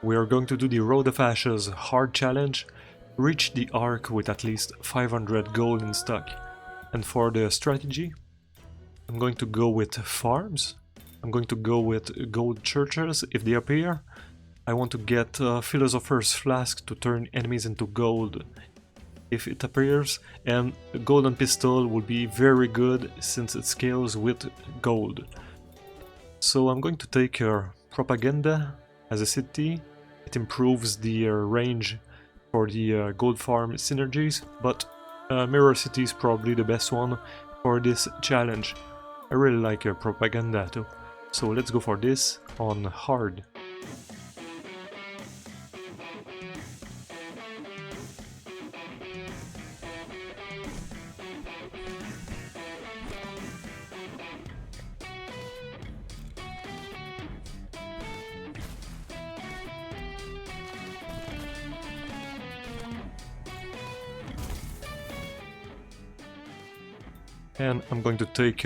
We are going to do the Road of Ashes hard challenge, reach the Ark with at least 500 gold in stock. And for the strategy, I'm going to go with farms, I'm going to go with gold churches if they appear. I want to get Philosopher's Flask to turn enemies into gold if it appears, and a golden pistol would be very good since it scales with gold. So I'm going to take Propaganda as a city. It improves the range for the gold farm synergies, but Mirror City is probably the best one for this challenge. I really like Propaganda too. So let's go for this on hard. And I'm going to take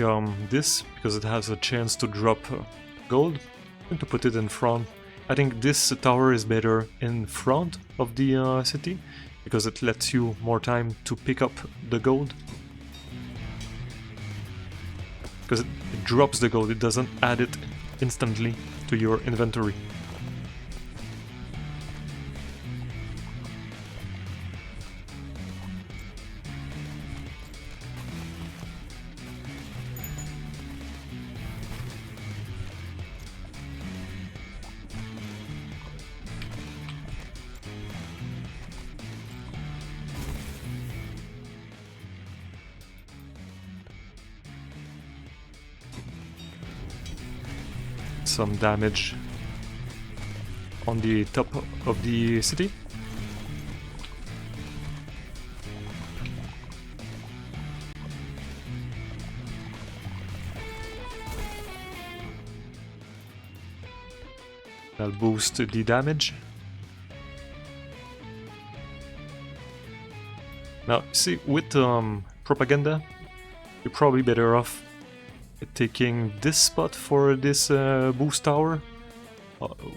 this, because it has a chance to drop gold. I'm going to put it in front. I think this tower is better in front of the city, because it lets you more time to pick up the gold. Because it drops the gold, it doesn't add it instantly to your inventory. Some damage on the top of the city. I'll boost the damage. Now, see, with Propaganda, you're probably better off taking this spot for this boost tower,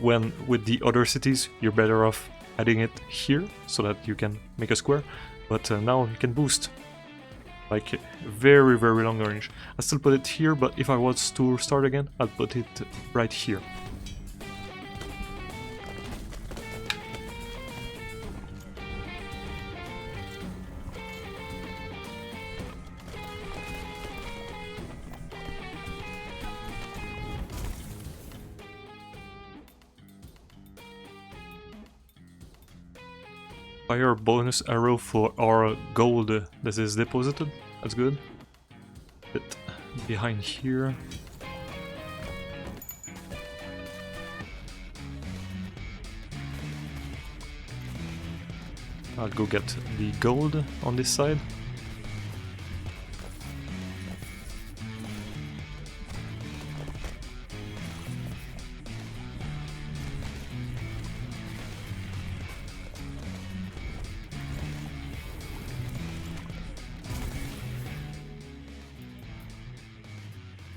when with the other cities you're better off adding it here so that you can make a square, but now you can boost like very long range. I still put it here, but if I was to start again, I'll put it right here. Fire bonus arrow for our gold that is deposited. That's good. Bit behind here. I'll go get the gold on this side.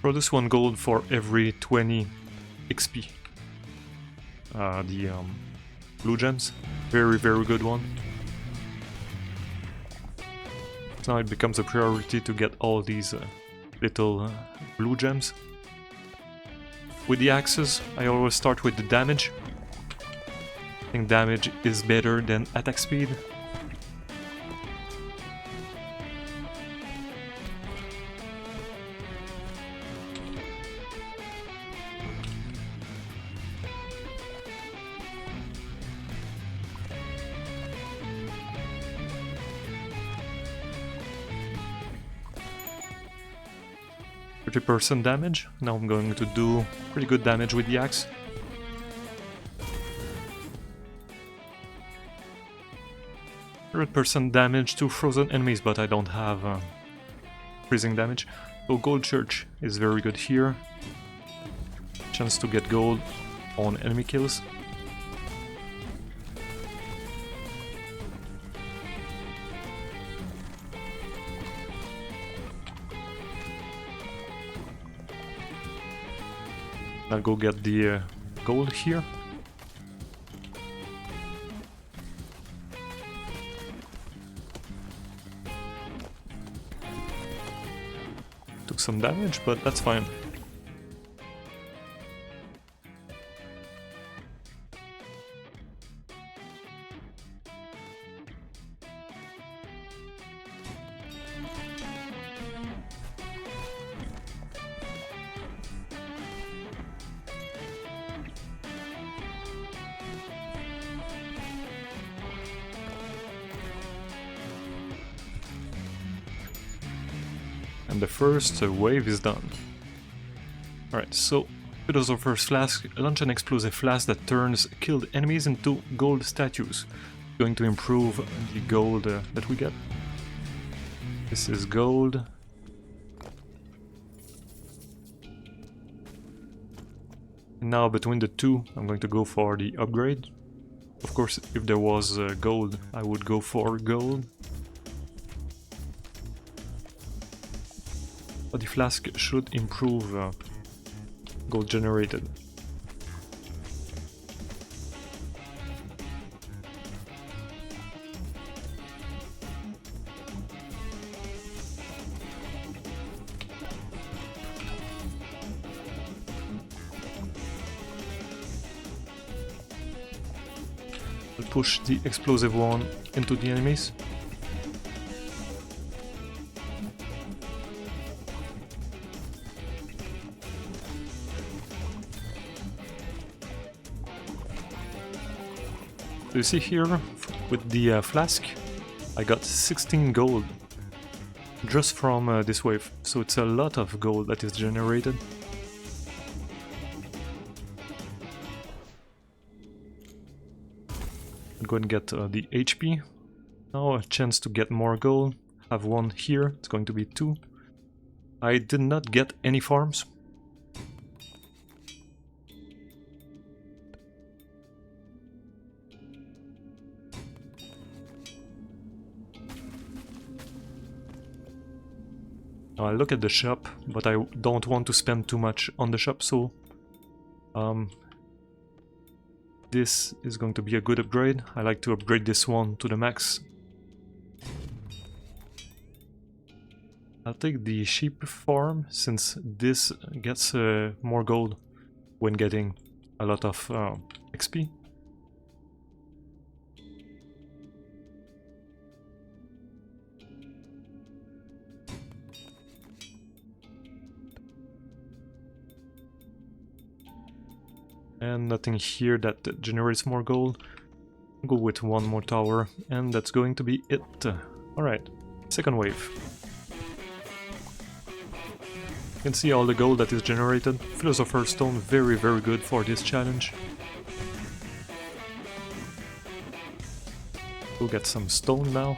Produce 1 gold for every 20 XP. The blue gems, very good one. Now it becomes a priority to get all these little blue gems. With the axes, I always start with the damage. I think damage is better than attack speed. %, damage. Now I'm going to do pretty good damage with the axe. %, damage to frozen enemies, but I don't have freezing damage. So Gold Church is very good here. Chance to get gold on enemy kills. I'll go get the gold here. some damage, but that's fine. And the first wave is done. Alright, so Philosopher's Flask, launch an explosive flask that turns killed enemies into gold statues. Going to improve the gold that we get. This is gold. And now between the two, I'm going to go for the upgrade. Of course, if there was gold, I would go for gold. But the flask should improve gold generated. I'll push the explosive one into the enemies. So you see here, with the flask, I got 16 gold just from this wave, so it's a lot of gold that is generated. I'm going to get the HP. Now a chance to get more gold. I have one here, it's going to be 2. I did not get any farms. I look at the shop, but I don't want to spend too much on the shop, so this is going to be a good upgrade. I like to upgrade this one to the max. I'll take the sheep farm, since this gets more gold when getting a lot of XP. And nothing here that generates more gold. Go with one more tower, and that's going to be it. Alright, second wave. You can see all the gold that is generated. Philosopher's Stone, very good for this challenge. We'll get some stone now.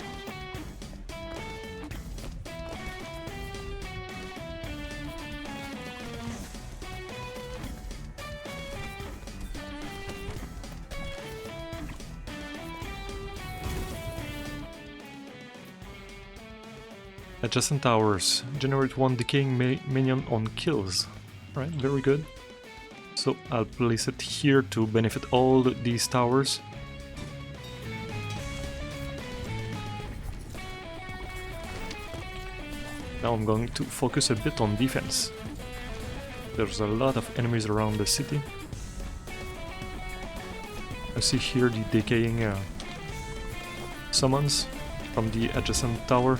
Adjacent towers. Generate one decaying minion on kills. Right, very good. So I'll place it here to benefit all these towers. Now I'm going to focus a bit on defense. There's a lot of enemies around the city. I see here the decaying summons from the adjacent tower.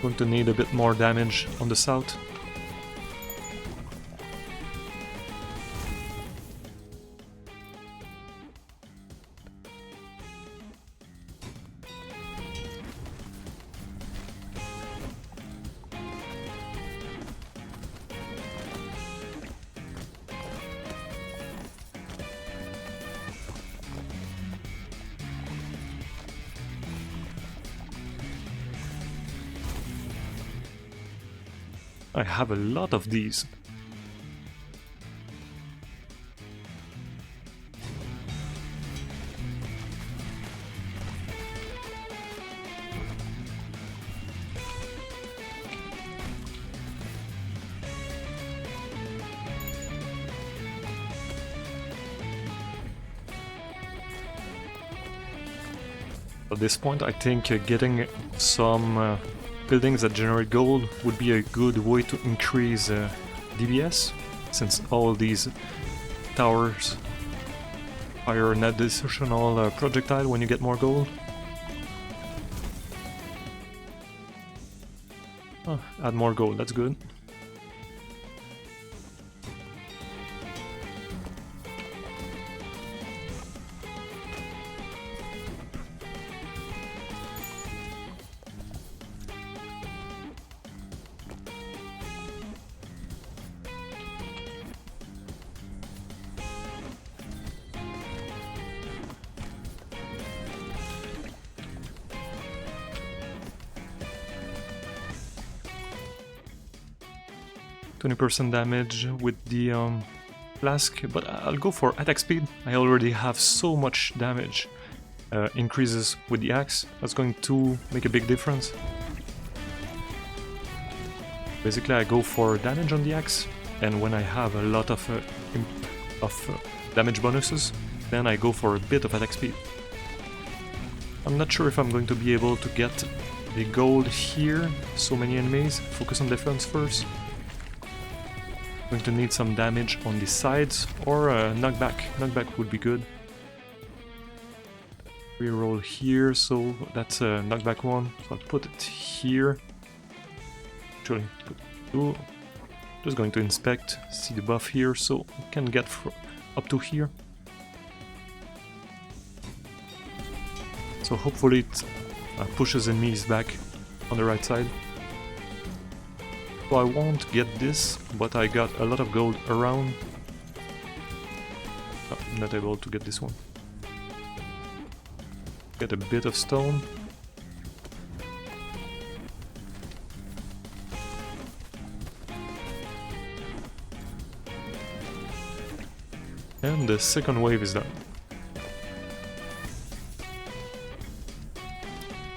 Going to need a bit more damage on the south. I have a lot of these. At this point, I think getting some buildings that generate gold would be a good way to increase DBS, since all these towers fire an additional projectile when you get more gold. Oh, add more gold, that's good. %20 damage with the flask, but I'll go for attack speed. I already have so much damage increases with the axe. That's going to make a big difference. Basically, I go for damage on the axe, and when I have a lot of damage bonuses, then I go for a bit of attack speed. I'm not sure if I'm going to be able to get the gold here. So many enemies. Focus on defense first. Going to need some damage on the sides or knockback. Knockback would be good. Reroll here, so that's a knockback one. So I'll put it here. Actually, put two. Just going to inspect, see the buff here, so we can get up to here. So hopefully it pushes enemies back on the right side. So I won't get this, but I got a lot of gold around. Oh, I'm not able to get this one. Get a bit of stone. And the second wave is done.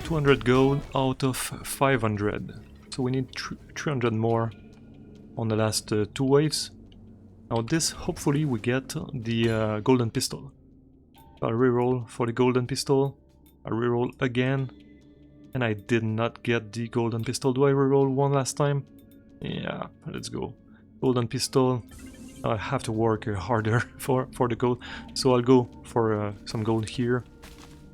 200 gold out of 500. So we need 300 more on the last two waves. Now this, hopefully we get the golden pistol. I'll reroll for the golden pistol. I'll reroll again. And I did not get the golden pistol. Do I reroll one last time? Yeah, let's go. Golden pistol. I have to work harder for the gold. So I'll go for some gold here.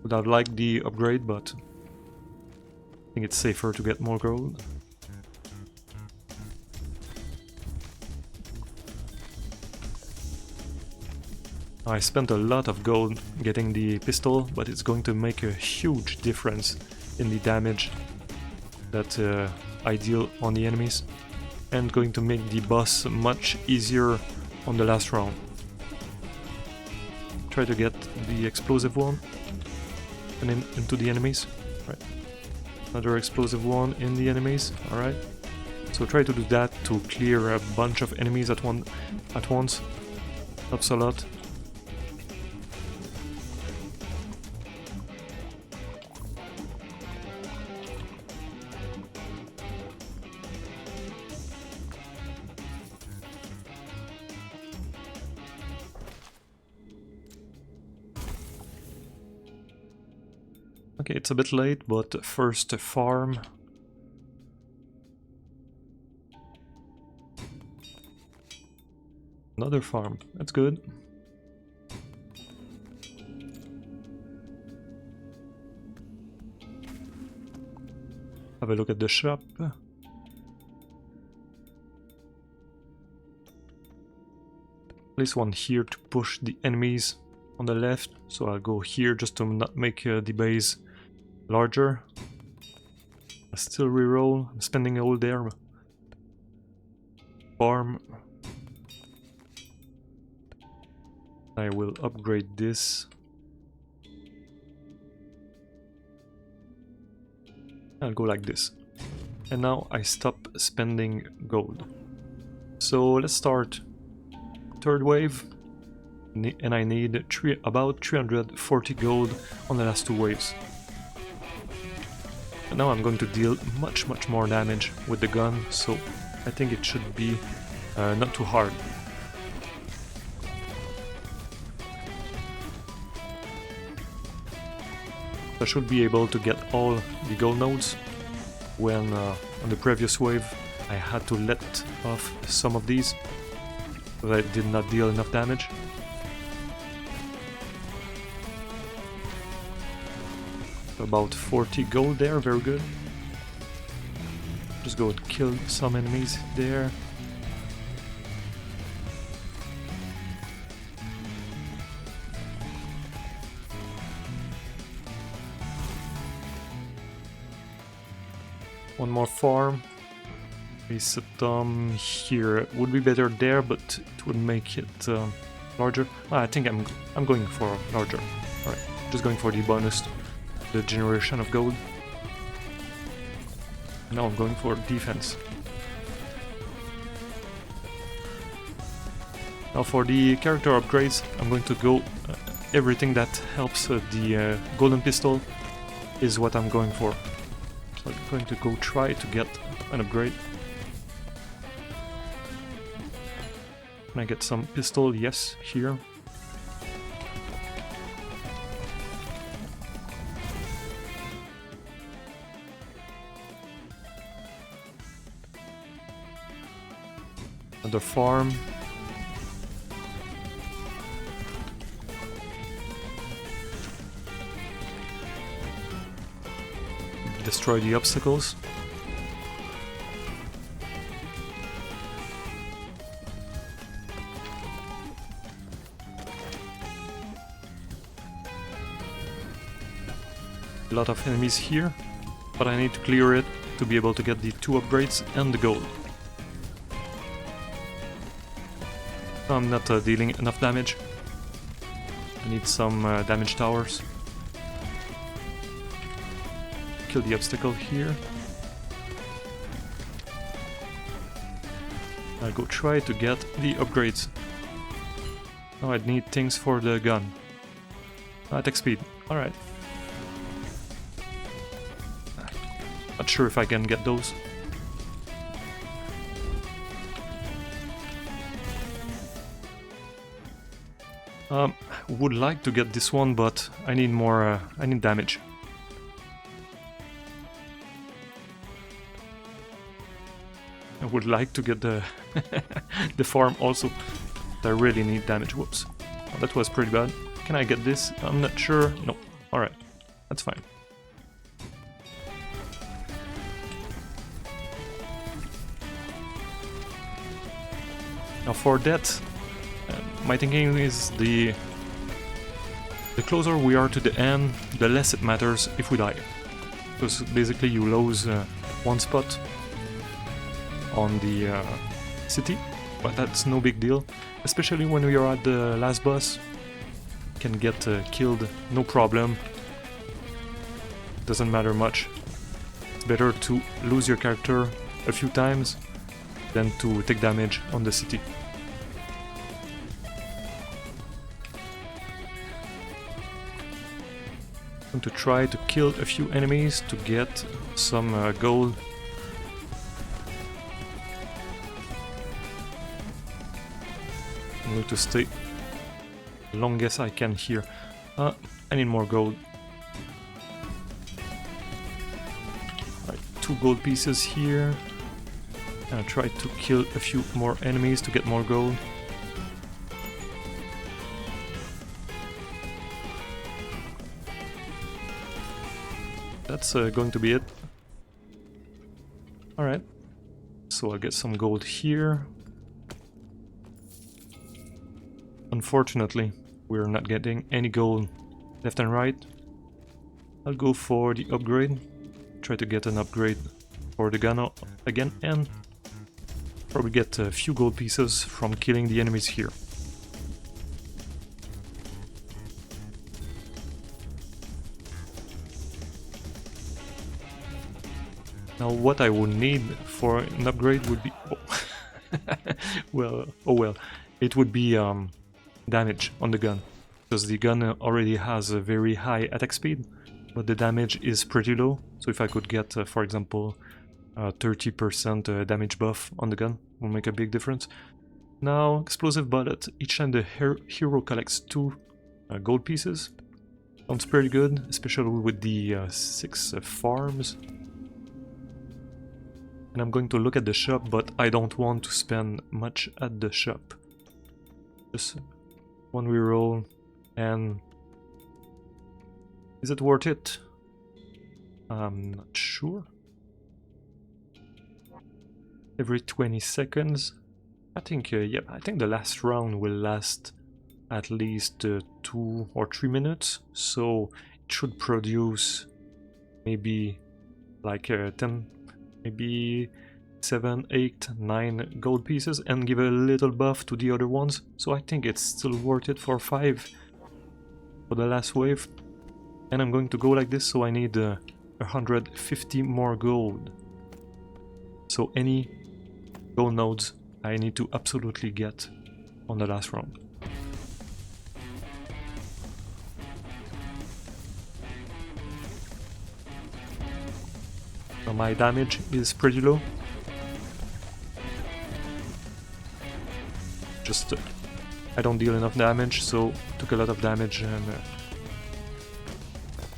Would have liked the upgrade, but I think it's safer to get more gold. I spent a lot of gold getting the pistol, but it's going to make a huge difference in the damage that I deal on the enemies, and going to make the boss much easier on the last round. Try to get the explosive one and into the enemies. Right. Another explosive one in the enemies. Alright. So try to do that to clear a bunch of enemies at once. Helps a lot. Okay, it's a bit late, but first farm. Another farm, that's good. Have a look at the shop. At least one here to push the enemies on the left, so I'll go here just to not make the base larger. I still reroll. I'm spending all there. Farm. I will upgrade this. I'll go like this. And now I stop spending gold. So let's start third wave. And I need about 340 gold on the last two waves. And now I'm going to deal much more damage with the gun, so I think it should be not too hard. I should be able to get all the gold nodes when on the previous wave I had to let off some of these that did not deal enough damage. About 40 gold there, very good. Just go and kill some enemies there. One more farm. Place a here. Would be better there, but it would make it larger. I think I'm going for larger. Alright, just going for the bonus, the generation of gold. Now I'm going for defense. Now for the character upgrades, I'm going to go everything that helps the golden pistol is what I'm going for. So I'm going to go try to get an upgrade. Can I get some pistol? Yes, here. Another farm. Destroy the obstacles. A lot of enemies here, but I need to clear it to be able to get the 2 upgrades and the gold. I'm not dealing enough damage. I need some damage towers. Kill the obstacle here. I'll go try to get the upgrades. Now I need things for the gun. Attack speed, alright. Not sure if I can get those. Would like to get this one, but I need more, I need damage. I would like to get the the farm also. I really need damage. Whoops. Oh, that was pretty bad. Can I get this? I'm not sure. No. Alright. That's fine. Now for that, my thinking is the closer we are to the end, the less it matters if we die. Because basically you lose one spot on the city, but that's no big deal. Especially when we are at the last boss, you can get killed, no problem. Doesn't matter much. It's better to lose your character a few times than to take damage on the city. I'm going to try to kill a few enemies to get some gold. I'm going to stay the longest I can here. I need more gold. Alright, 2 gold pieces here. And I'll try to kill a few more enemies to get more gold. That's going to be it. Alright. So I'll get some gold here. Unfortunately, we're not getting any gold left and right. I'll go for the upgrade. Try to get an upgrade for the gun again and probably get a few gold pieces from killing the enemies here. Now what I would need for an upgrade would be... Oh. well, it would be damage on the gun. Because the gun already has a very high attack speed, but the damage is pretty low. So if I could get, for example, 30% damage buff on the gun, will make a big difference. Now, explosive bullet. Each time the hero collects 2 gold pieces, Sounds pretty good, especially with the 6 farms. And I'm going to look at the shop, but I don't want to spend much at the shop. Just one reroll, and is it worth it? I'm not sure. Every 20 seconds. I think, yeah, I think the last round will last at least 2 or 3 minutes, so it should produce maybe like 10, maybe 7, 8, 9 gold pieces and give a little buff to the other ones. So I think it's still worth it for 5 for the last wave. And I'm going to go like this, so I need 150 more gold. So any gold nodes I need to absolutely get on the last round. Now my damage is pretty low. Just I don't deal enough damage, so took a lot of damage and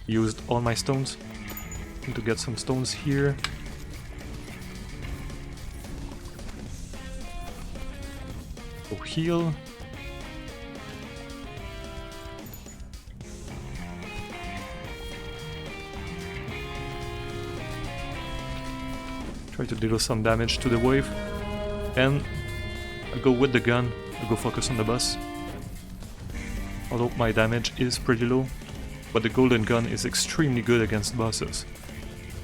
used all my stones. Need to get some stones here. Go heal. Try to deal some damage to the wave. And I'll go with the gun. I'll go focus on the boss. Although my damage is pretty low, but the golden gun is extremely good against bosses.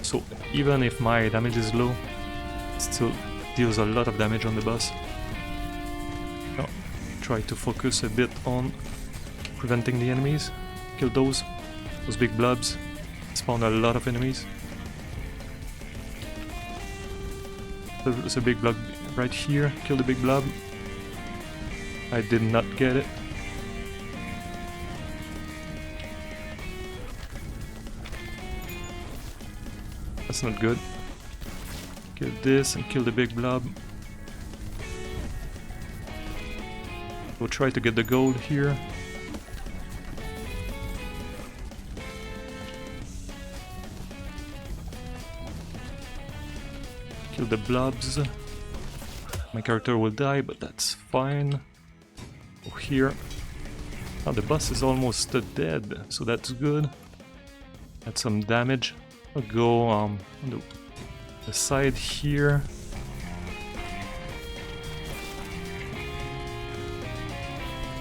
So even if my damage is low, it still deals a lot of damage on the boss. Now, try to focus a bit on preventing the enemies. Kill those big blobs. Spawn a lot of enemies. There's a big blob right here. Kill the big blob. I did not get it. That's not good. Kill this and kill the big blob. We'll try to get the gold here. Kill the blobs. My character will die, but that's fine. Go here. Now the boss is almost dead, so that's good. Add some damage. I'll go on the side here.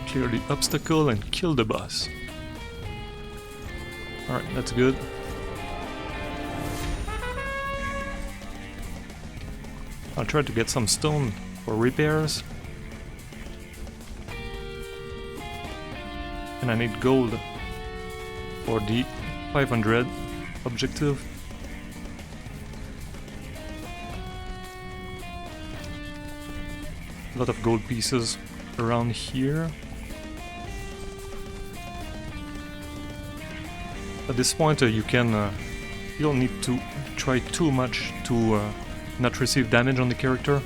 Clear the obstacle and kill the boss. Alright, that's good. I'll try to get some stone for repairs. And I need gold for the 500 objective. A lot of gold pieces around here. At this point you don't need to try too much to not receive damage on the character.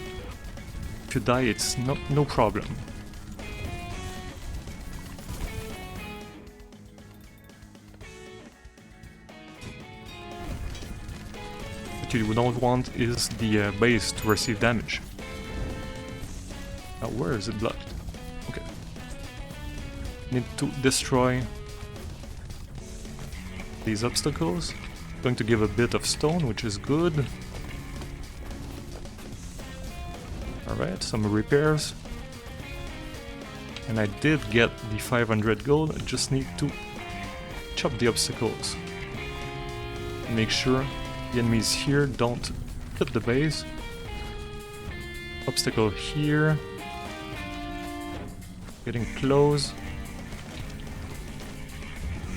If you die, it's no problem. What you don't want is the base to receive damage. Now, where is it blocked? Okay. Need to destroy these obstacles. Going to give a bit of stone, which is good. Alright, some repairs. And I did get the 500 gold, I just need to chop the obstacles. Make sure the enemies here don't hit the base. Obstacle here. Getting close.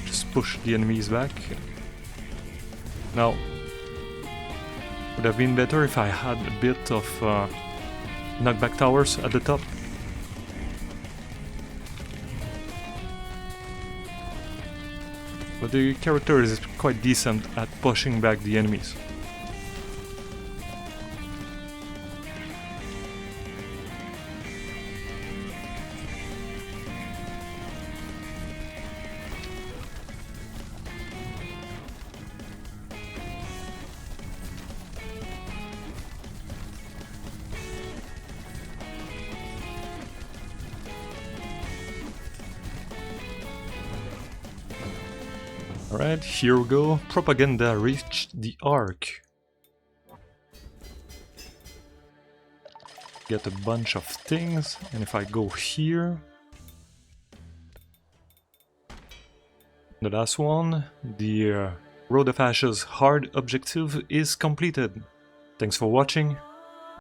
Just push the enemies back. Now, would have been better if I had a bit of knockback towers at the top. But the character is quite decent at pushing back the enemies. Alright, here we go. Propaganda reached the Ark. Get a bunch of things, and if I go here... The last one, the Road of Ashes hard objective is completed. Thanks for watching.